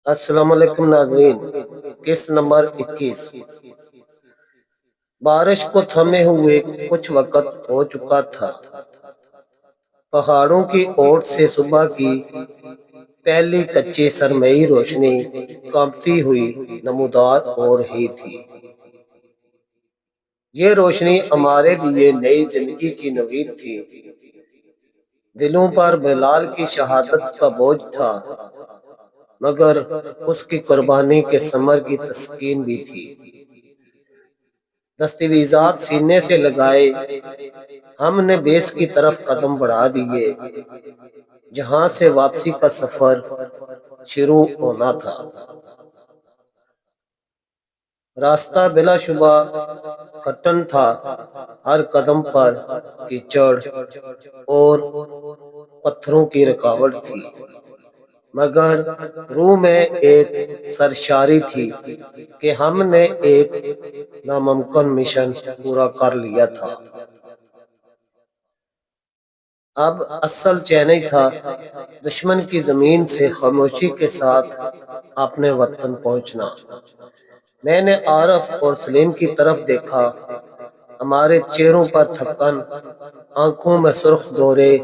السلام علیکم ناظرین، قسط نمبر 21۔ بارش کو تھمے ہوئے کچھ وقت ہو چکا تھا۔ پہاڑوں کی اوٹ سے صبح کی پہلی کچی سرمئی روشنی کانپتی ہوئی نمودار ہو رہی تھی۔ یہ روشنی ہمارے لیے نئی زندگی کی نوید تھی۔ دلوں پر بلال کی شہادت کا بوجھ تھا، مگر اس کی قربانی کے ثمر کی تسکین بھی تھی۔ دستاویزات سینے سے لگائے ہم نے بیس کی طرف قدم بڑھا دیے، جہاں سے واپسی کا سفر شروع ہونا تھا۔ راستہ بلا شبہ کٹھن تھا، ہر قدم پر کیچڑ اور پتھروں کی رکاوٹ تھی، مگر روح میں ایک سرشاری تھی کہ ہم نے ایک ناممکن مشن پورا کر لیا تھا۔ اب اصل چیلنج تھا دشمن کی زمین سے خاموشی کے ساتھ اپنے وطن پہنچنا۔ میں نے عارف اور سلیم کی طرف دیکھا، ہمارے چہروں پر تھکن، آنکھوں میں سرخ دورے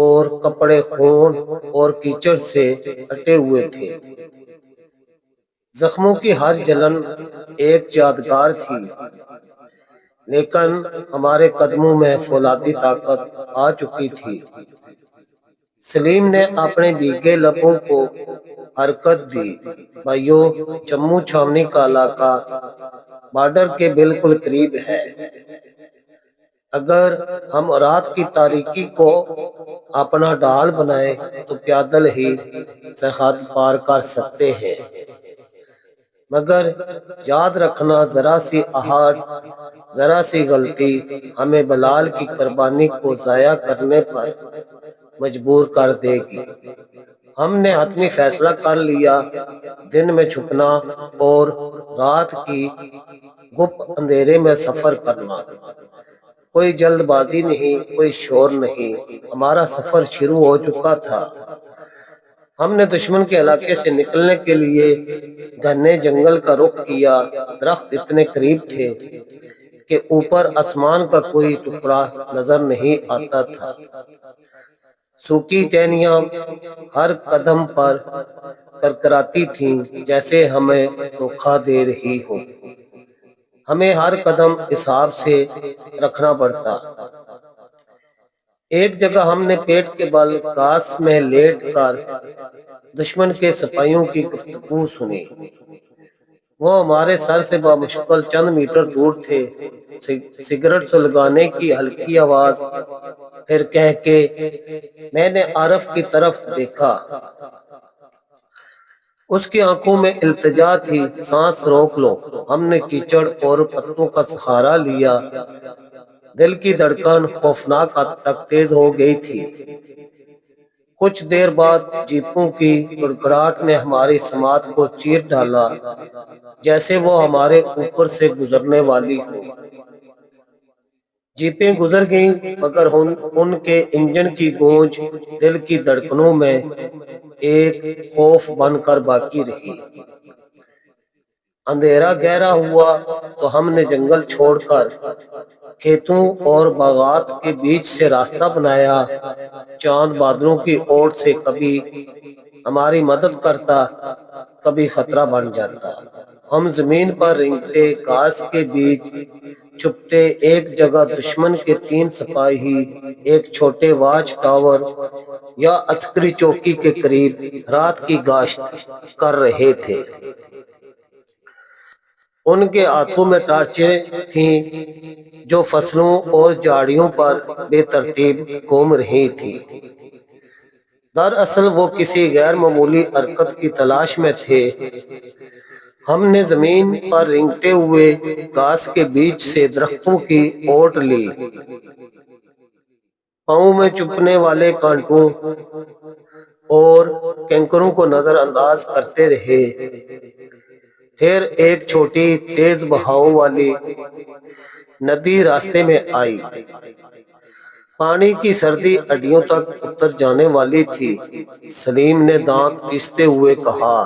اور کپڑے خون اور کیچڑ سے ہٹے ہوئے تھے۔ زخموں کی ہر جلن ایک یادگار تھی، لیکن ہمارے قدموں میں فولادی طاقت آ چکی تھی۔ سلیم نے اپنے بھیگے لبوں کو حرکت دی۔ بھائیو، جموں چھاؤنی کا علاقہ بارڈر کے بالکل قریب ہے۔ اگر ہم رات کی تاریکی کو اپنا ڈھال بنائیں تو پیادل ہی سرحد پار کر سکتے ہیں، مگر یاد رکھنا، ذرا سی آہٹ، ذرا سی غلطی ہمیں بلال کی قربانی کو ضائع کرنے پر مجبور کر دے گی۔ ہم نے حتمی فیصلہ کر لیا، دن میں چھپنا اور رات کی گپ اندھیرے میں سفر کرنا۔ کوئی جلد بازی نہیں، کوئی شور نہیں، ہمارا سفر شروع ہو چکا تھا۔ ہم نے دشمن کے علاقے سے نکلنے کے لیے گھنے جنگل کا رخ کیا۔ درخت اتنے قریب تھے کہ اوپر آسمان کا کوئی ٹکڑا نظر نہیں آتا تھا۔ سوکھی ٹہنیاں ہر قدم پر کرکراتی تھیں، جیسے ہمیں دھوکہ دے رہی ہوں۔ ہمیں ہر قدم حساب سے رکھنا پڑتا۔ ایک جگہ ہم نے پیٹ کے بل گھاس میں لیٹ کر دشمن کے سپاہیوں کی گفتگو سنی۔ وہ ہمارے سر سے بامشکل چند میٹر دور تھے۔ سگریٹ سلگانے کی ہلکی آواز، پھر کہہ کے میں نے عارف کی طرف دیکھا۔ اس کی آنکھوں میں التجا تھی، سانس روک لو۔ ہم نے کیچڑ اور پتوں کا سہارا لیا۔ دل کی دھڑکن خوفناک حد تک تیز ہو گئی تھی۔ کچھ دیر بعد جیپوں کی گڑگڑاہٹ نے ہماری سماعت کو چیر ڈالا، جیسے وہ ہمارے اوپر سے گزرنے والی ہو۔ جیپیں گزر گئیں، مگر ان کے انجن کی گونج دل کی دھڑکنوں میں ایک خوف بن کر باقی رہی۔ اندھیرا گہرا ہوا تو ہم نے جنگل چھوڑ کر کھیتوں اور باغات کے بیچ سے راستہ بنایا۔ چاند بادلوں کی اوٹ سے کبھی ہماری مدد کرتا، کبھی خطرہ بن جاتا۔ ہم زمین پر رینگتے گھاس کے بیچ چھپتے، ایک جگہ دشمن کے 3 سپاہی ایک چھوٹے واچ ٹاور یا عسکری چوکی کے قریب رات کی گشت کر رہے تھے۔ ان کے ہاتھوں میں ٹارچیں تھیں جو فصلوں اور جھاڑیوں پر بے ترتیب گھوم رہی تھیں۔ دراصل وہ کسی غیر معمولی حرکت کی تلاش میں تھے۔ ہم نے زمین پر رینگتے ہوئے گھاس کے بیچ سے درختوں کی اوٹ لی، پاؤں میں چبھنے والے کانٹوں اور کینکروں کو نظر انداز کرتے رہے۔ پھر ایک چھوٹی تیز بہاؤ والی ندی راستے میں آئی۔ پانی کی سردی ہڈیوں تک اتر جانے والی تھی۔ سلیم نے دانت پیستے ہوئے کہا،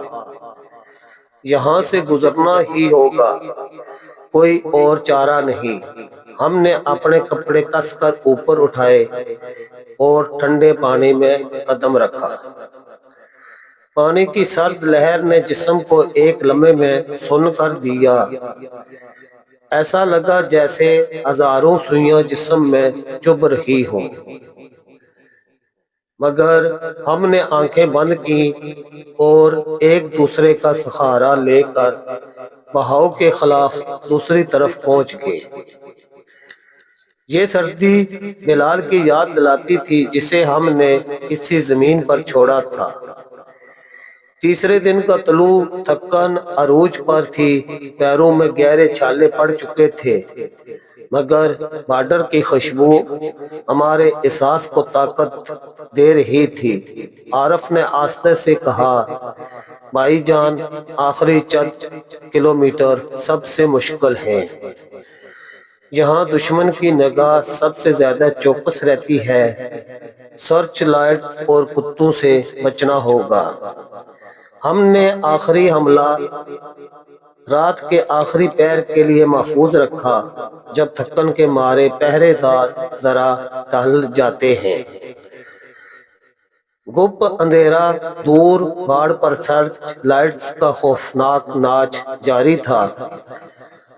یہاں سے گزرنا ہی ہوگا، کوئی اور چارہ نہیں۔ ہم نے اپنے کپڑے کس کر اوپر اٹھائے اور ٹھنڈے پانی میں قدم رکھا۔ پانی کی سرد لہر نے جسم کو ایک لمحے میں سن کر دیا۔ ایسا لگا جیسے ہزاروں سوئیاں جسم میں چبھ رہی ہوں۔ مگر ہم نے آنکھیں بند کی اور ایک دوسرے کا سہارا لے کر بہاؤ کے خلاف دوسری طرف پہنچ گئے۔ یہ سردی بلال کی یاد دلاتی تھی جسے ہم نے اسی زمین پر چھوڑا تھا۔ تیسرے دن کا طلوع تھکن عروج پر تھی، پیروں میں گہرے چھالے پڑ چکے تھے، مگر بارڈر کی خوشبو ہمارے احساس کو طاقت دے رہی تھی۔ عارف نے آہستہ سے کہا، بھائی جان، آخری چند کلومیٹر سب سے مشکل ہیں۔ یہاں دشمن کی نگاہ سب سے زیادہ چوکس رہتی ہے، سرچ لائٹ اور کتوں سے بچنا ہوگا۔ ہم نے آخری حملہ رات کے آخری پہر کے لیے محفوظ رکھا، جب تھکن کے مارے پہرے دار ذرا ٹہل جاتے ہیں۔ گپ اندھیرا دور باڑ پر سرچ لائٹس کا خوفناک ناچ جاری تھا۔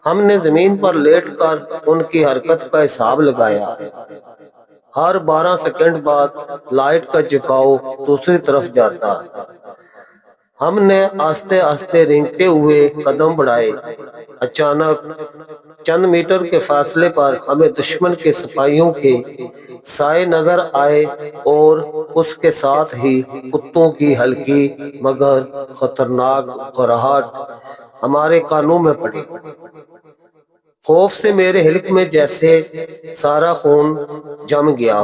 ہم نے زمین پر لیٹ کر ان کی حرکت کا حساب لگایا۔ ہر 12 سیکنڈ بعد لائٹ کا جھکاؤ دوسری طرف جاتا۔ ہم نے آہستہ آہستہ رینگتے ہوئے قدم بڑھائے۔ اچانک چند میٹر کے فاصلے پر ہمیں دشمن کے سپاہیوں کے سائے نظر آئے اور اس کے ساتھ ہی کتوں کی ہلکی مگر خطرناک گھرہٹ ہمارے کانوں میں پڑی۔ خوف سے میرے حلق میں جیسے سارا خون جم گیا۔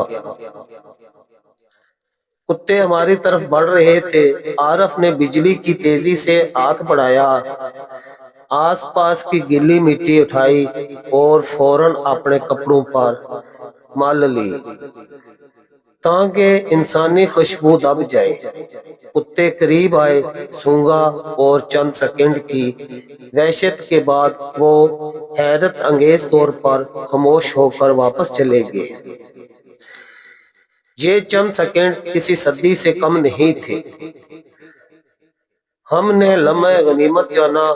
کتے ہماری طرف بڑھ رہے تھے۔ عارف نے بجلی کی تیزی سے ہاتھ بڑھایا، آس پاس کی گیلی مٹی اٹھائی اور فوراً اپنے کپڑوں پر مل لی تاکہ انسانی خوشبو دب جائے۔ کتے قریب آئے، سونگھا اور چند سیکنڈ کی وحشت کے بعد وہ حیرت انگیز طور پر خاموش ہو کر واپس چلے گئے۔ یہ چند سیکنڈ کسی صدی سے کم نہیں تھے۔ ہم نے لمحہ غنیمت جانا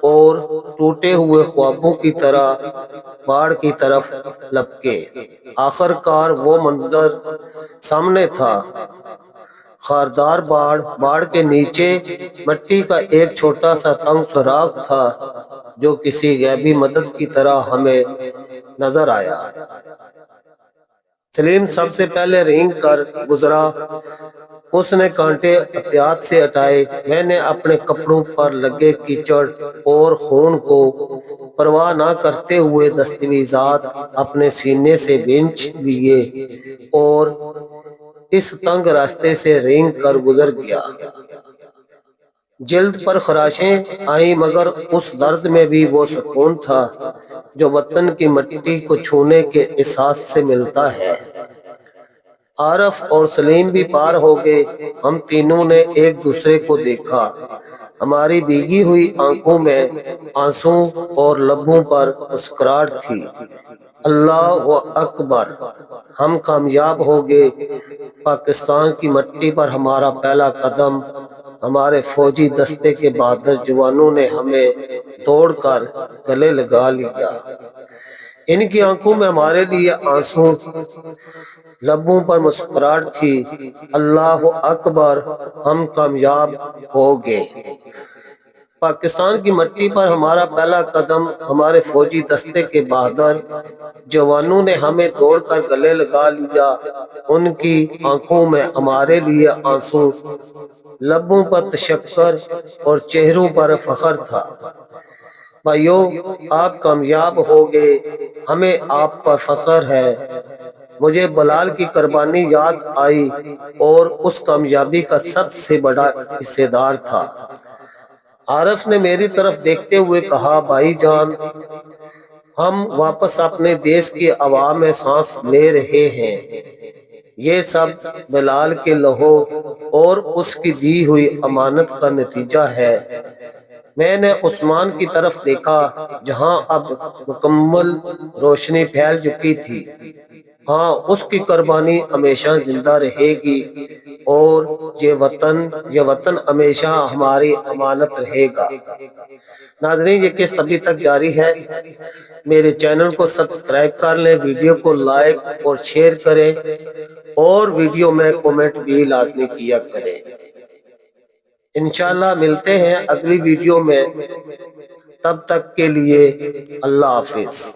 اور ٹوٹے ہوئے خوابوں کی طرح باڑ کی طرف لپکے۔ آخر کار وہ منظر سامنے تھا، خاردار باڑ کے نیچے مٹی کا ایک چھوٹا سا تنگ سوراخ تھا جو کسی غیبی مدد کی طرح ہمیں نظر آیا۔ سلیم سب سے پہلے رینگ کر گزرا۔ اس نے کانٹے احتیاط سے ہٹائے۔ میں نے اپنے کپڑوں پر لگے کیچڑ اور خون کو پرواہ نہ کرتے ہوئے دستاویزات اپنے سینے سے بھینچ لیے اور اس تنگ راستے سے رینگ کر گزر گیا۔ جلد پر خراشیں آئیں، مگر اس درد میں بھی وہ سکون تھا جو وطن کی مٹی کو چھونے کے احساس سے ملتا ہے۔ عارف اور سلیم بھی پار ہو گئے۔ ہم تینوں نے ایک دوسرے کو دیکھا۔ ہماری بھیگی ہوئی آنکھوں میں آنسو اور لبوں پر مسکراہٹ تھی۔ اللہ اکبر! ہم کامیاب ہو گئے۔ پاکستان کی مٹی پر ہمارا پہلا قدم۔ ہمارے فوجی دستے کے بہادر جوانوں نے ہمیں توڑ کر گلے لگا لیا۔ ان کی آنکھوں میں ہمارے لیے آنسو، لبوں پر مسکراہٹ تھی۔ اللہ اکبر! ہم کامیاب ہو گئے۔ پاکستان کی مٹی پر ہمارا پہلا قدم۔ ہمارے فوجی دستے کے بہادر جوانوں نے ہمیں توڑ کر گلے لگا لیا۔ ان کی آنکھوں میں ہمارے لیے آنسو، لبوں پر تشکر اور چہروں پر فخر تھا۔ بھائیو، آپ کامیاب ہو گئے، ہمیں آپ پر فخر ہے۔ مجھے بلال کی قربانی یاد آئی اور اس کامیابی کا سب سے بڑا حصہ دار تھا۔ عارف نے میری طرف دیکھتے ہوئے کہا، بھائی جان، ہم واپس اپنے دیش کی ہوا میں سانس لے رہے ہیں۔ یہ سب بلال کے لہو اور اس کی دی ہوئی امانت کا نتیجہ ہے۔ میں نے عثمان کی طرف دیکھا جہاں اب مکمل روشنی پھیل چکی تھی۔ ہاں، اس کی قربانی ہمیشہ زندہ رہے گی اور یہ وطن ہمیشہ ہماری امانت رہے گا۔ ناظرین، یہ قسط ابھی تک جاری ہے۔ میرے چینل کو سبسکرائب کر لیں، ویڈیو کو لائک اور شیئر کریں اور ویڈیو میں کومنٹ بھی لازمی کیا کریں۔ انشاءاللہ ملتے ہیں اگلی ویڈیو میں، تب تک کے لیے اللہ حافظ۔